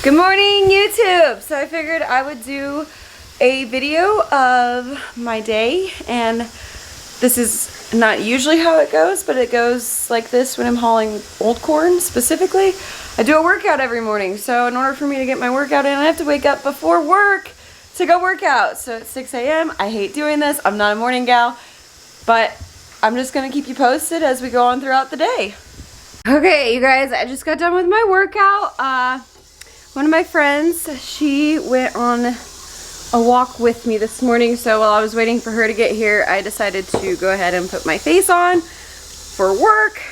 Good morning, YouTube! So I figured I would do a video of my day, and this is not usually how it goes, but it goes like this when I'm hauling old corn specifically. I do a workout every morning, so in order for me to get my workout in, I have to wake up before work to go work out. So it's 6 a.m. I hate doing this. I'm not a morning gal, but I'm just gonna keep you posted as we go on throughout the day. Okay, you guys, I just got done with my workout. One of my friends, she went on a walk with me this morning, so while I was waiting for her to get here, I decided to go ahead and put my face on for work.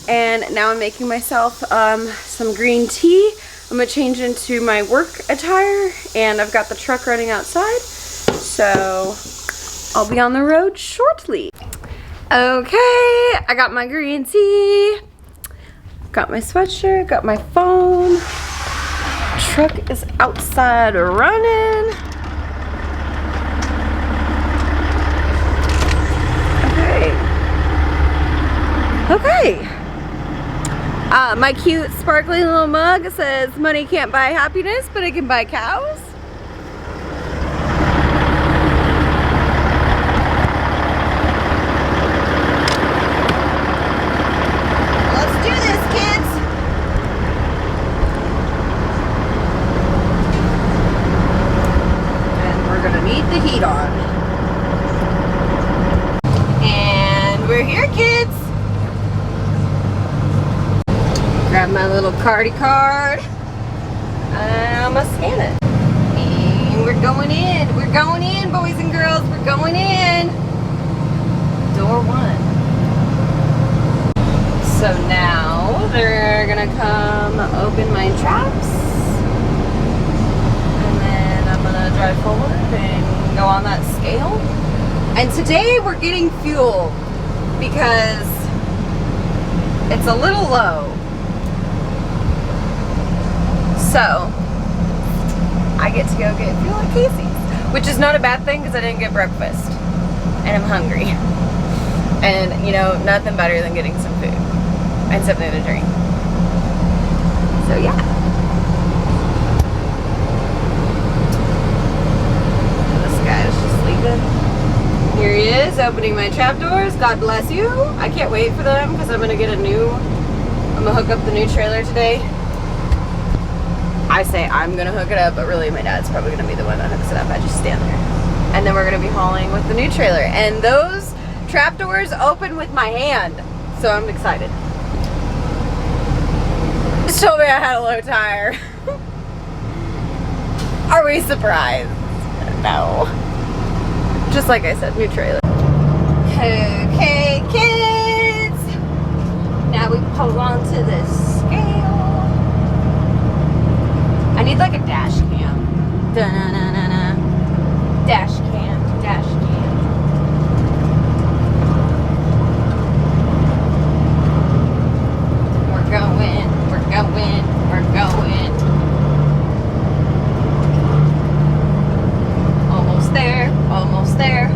And now I'm making myself some green tea. I'm gonna change into my work attire, and I've got the truck running outside, so I'll be on the road shortly. Okay, I got my green tea, got my sweatshirt, got my phone. Truck is outside running. Okay. My cute sparkly little mug says money can't buy happiness, but it can buy cows. Let's do this, kids. And we're gonna need the heat on. And we're here, kids. Grab my little cardy card. I'm gonna scan it. And we're going in. We're going in, boys and girls. We're going in. Door 1. So now they're gonna come open my traps. And then I'm gonna drive forward and go on that scale. And today we're getting fuel because it's a little low. So, I get to go get fuel at Casey's, which is not a bad thing because I didn't get breakfast, and I'm hungry. And, you know, nothing better than getting some food and something to drink. So, yeah. This guy's just leaving. Here he is, opening my trap doors. God bless you. I can't wait for them because I'm going to get I'm going to hook up the new trailer today. I say I'm gonna hook it up, but really my dad's probably gonna be the one that hooks it up. I just stand there. And then we're gonna be hauling with the new trailer. And those trap doors open with my hand. So I'm excited. Just told me I had a low tire. Are we surprised? No. Just like I said, new trailer. Okay, kids. Now we pull on to this scale. I need like a dash cam. Da-na-na-na-na. Dash cam, dash cam. We're going, we're going, we're going. Almost there, almost there.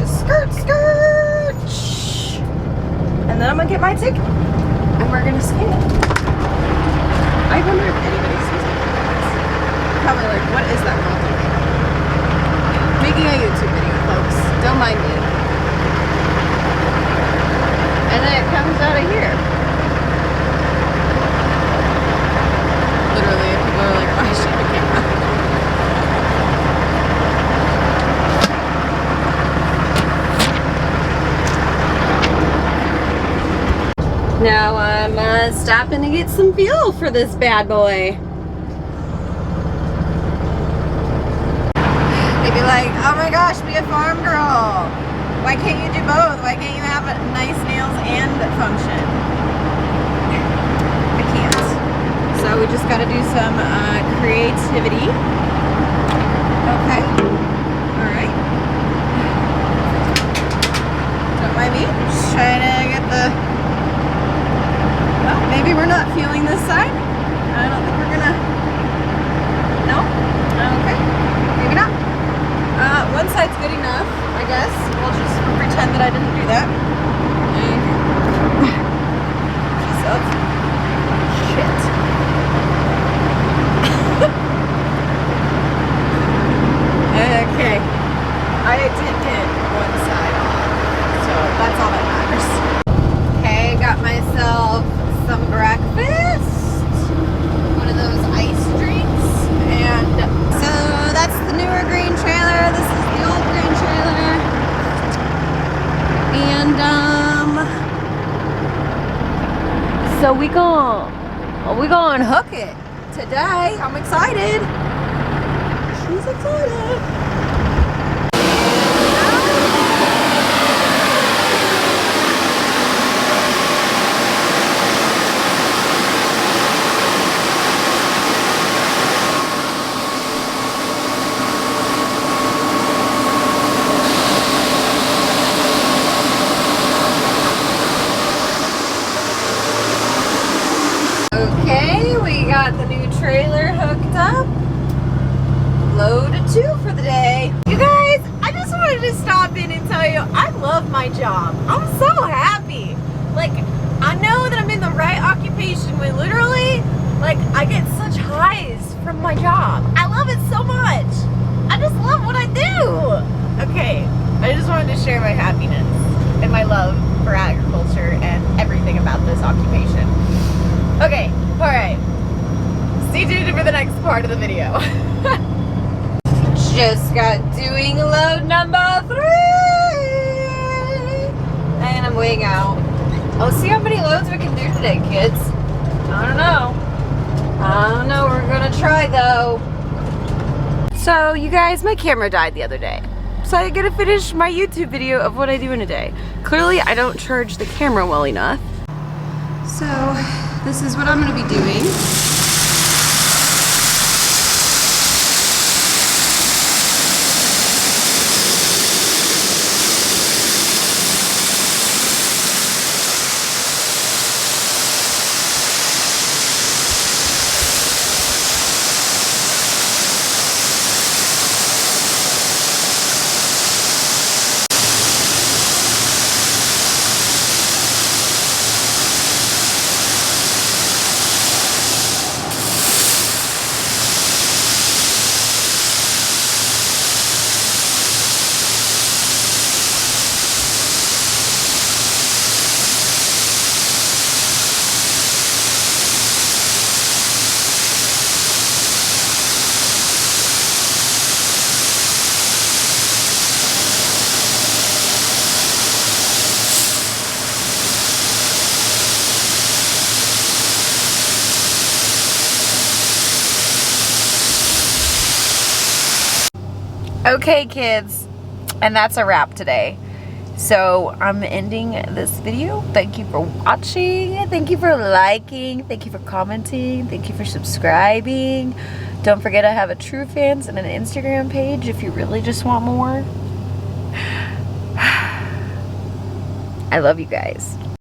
Skirt, skirt. Shh. And then I'm gonna get my ticket. And we're gonna scan it. I wonder if anybody sees me. Probably like, what is that girl doing? Making a YouTube video, folks. Don't mind me. And then it comes out of here. Literally, people are like, oh, I should have camera. Now I'm stopping to get some fuel for this bad boy. They'd be like, oh my gosh, be a farm girl. Why can't you do both? Why can't you have nice nails and function? I can't. So we just gotta do some creativity. Okay. Alright. Don't mind me. Just trying to get the... Well, maybe we're not feeling this side. I don't think we're gonna... No? Okay. Maybe not. One side's good enough, I guess. We'll just pretend that I didn't do that. Piece of shit. So we gonna hook it today. I'm excited. She's excited. Okay, we got the new trailer hooked up. Load 2 for the day. You guys, I just wanted to stop in and tell you, I love my job. I'm so happy. Like, I know that I'm in the right occupation when literally, like, I get such highs from my job. I love it so much. I just love what I do. Okay, I just wanted to share my happiness and my love for agriculture and everything about this occupation. Okay, alright. Stay tuned for the next part of the video. Just got doing load number 3! And I'm weighing out. Let's see how many loads we can do today, kids. I don't know, we're gonna try though. So, you guys, my camera died the other day. So I gotta finish my YouTube video of what I do in a day. Clearly, I don't charge the camera well enough. So, this is what I'm going to be doing. Okay, kids, and that's a wrap today. So I'm ending this video. Thank you for watching. Thank you for liking. Thank you for commenting. Thank you for subscribing. Don't forget I have a True Fans and an Instagram page if you really just want more. I love you guys.